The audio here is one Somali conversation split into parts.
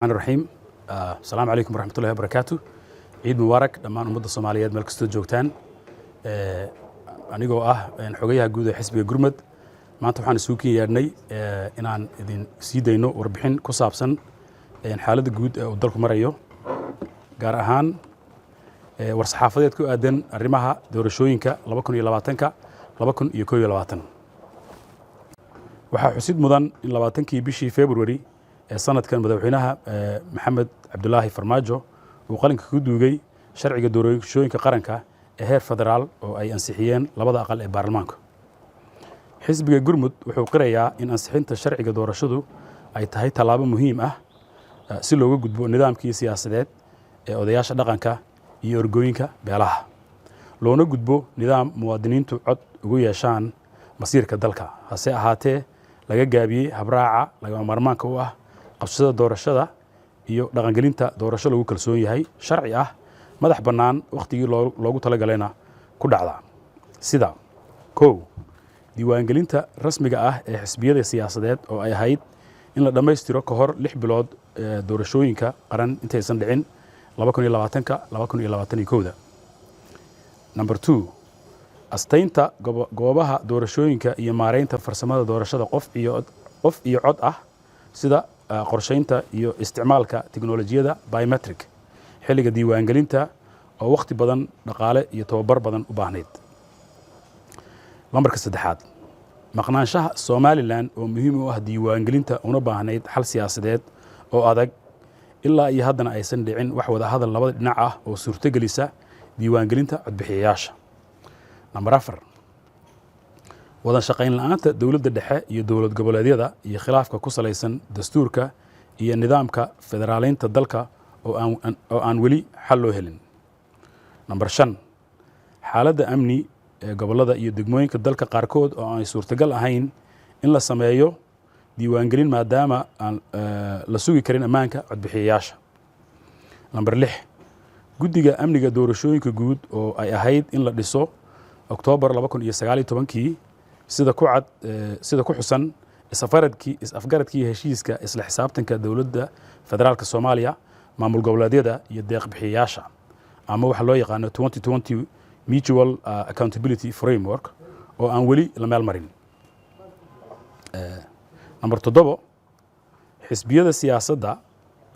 الرحمن الرحيم السلام عليكم ورحمة الله وبركاته. عيد مبارك دمان أمد الصوماليات ملك استود جوجتان anigoo ah xogayaha guud ee xisbiga Gurmud maanta waxaan isugu yeernay inaan idin sii dayno warbixin ku saabsan xaaladda guud ee dalku marayo gaar ahaan war-saxaafadeed ku aadan arrimaha doorashooyinka 2020ka 2021 waxaa xusid mudan in 20kii bishii February ee sanadkan madaxweynaha Maxamed Cabdullaahi Farmaajo uu qalinka ku duugay sharciga doorashooyinka qaranka ee heer federaal oo ay ansixiyeen labada aqal ee baarlamaanka. Xisbiga Gurmud wuxuu qirayaa in ansixinta sharciga doorashadu ay tahay tallaabo muhiim ah si looga gudbo nidaamkii siyaasadeed ee odayaasha dhaqanka iyo orgooyinka beelaha loona gudbo nidaam muwaadiniintu cod ugu yeeshaan masiirka dalka hase ahaatee laga gaabiyey habraaca lagama maarmaanka u ah qabsashada doorashada iyo dhaqangelinta doorasho lagu kalsoon yahay sharci ah madax bannaan waqtigii loogu talagalayna ku dhacda sida diiwaangelinta rasmiga ah ee xisbiyada siyaasadeed oo ay ahayd in la dhammaystiro ka hor 6 bilood doorashooyinka qaran intaysan dhicin 2020ka 2021 number 2 astaynta goobaha doorashooyinka iyo maareynta farsamada doorashada qof iyo cod ah sida qorsheynta iyo isticmaalka tiknoolajiyada biometric xilliga diiwaangelinta oo waqti badan dhaqaale iyo tababar badan u baahnayd. Lambarka 3 maqnaanshaha Somaliland oo muhiim u ah diiwaangelinta una baahnayd xal siyaasadeed oo adag ilaa iyo haddana aysan dhicin wax wada hadal labada dhinac ah oo suurtagelisa diiwaangelinta codbixiyayaasha. Number 4 wada shaqayn la'aanta dawladda dhexe iyo dawlad goboleedyada iyo khilaafka ku salaysan dastuurka iyo nidaamka federaaleynta dalka oo aan weli xal loo helin. Number 5 xaaladda amni ee gobolada iyo degmooyinka dalka qaarkood oo aan suurtagal ahayn in la sameeyo diiwaangelin maadaama aan la sugi karin ammaanka codbixiyayaasha. Number 6 guddiga amniga doorashooyinka guud oo ay ahayd in la dhiso October 2019 sida ku xusan is-afgaradkii heshiiska isla xisaabtanka dawladda federaalka Soomaaliya maamul goboleedyada iyo deeq bixiyayaasha ama waxa loo yaqaan 2020 Mutual Accountability Framework oo aan weli la meel marin. Number 7 xisbiyada siyaasadda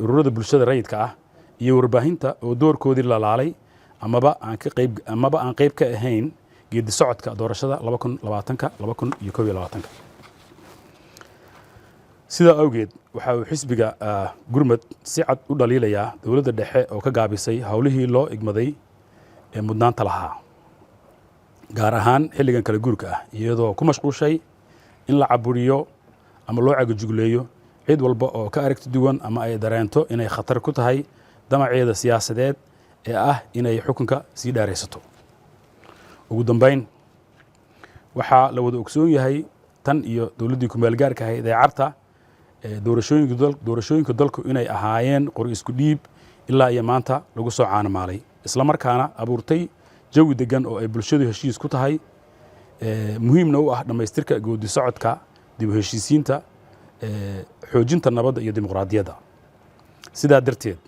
ururada bulshada rayidka ah iyo warbaahinta oo doorkoodii la laalay amaba aan qayb ka ahayn geedi socodka doorashada 2020ka 2021 sidaa awgeed waxa uu xisbiga Gurmud si cad u dhaliilayaa dawladda dhexe oo ka gaabisay hawlihii loo igmaday ee mudnaanta lahaa gaar ahaan xilligan kala guurka ah iyadoo ku mashquushay in la caburiyo ama loo cagajugleeyo cid walba oo ka aragti duwan ama ay dareento inay khatar ku tahay damaceeda siyaasadeed ee ah inay xukunka sii dhaaraysato. ugu dambeyn waxaa la wada ogsoon yahay tan iyo dawladdii ku meel gaarka ahayd ee carta doorashooyinka dalku inay ahaayeen qori isku dhiib ilaa iyo maanta lagu soo caanamaalay isla markaana abuurtay jawi degan oo ay bulshadu heshiis ku tahay muhiimna u ah dhammaystirka goodi socodka dib u heshiisiinta xoojinta nabadda iyo dimuqraadiyadda. sidaa darteed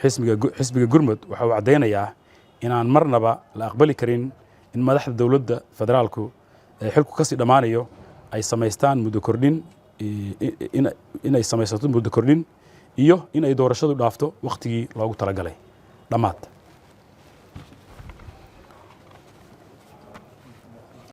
xisbiga Gurmud waxa uu cadeynayaa inaan marnaba la aqbali karin in madaxda dawladda federaalku xilku kasii dhamaanayo ay samaystaan muddo kordhin inay samaysato muddo kordhin iyo in ay doorashadu dhaafto waqtigii loogu talagalay. Dhamaad.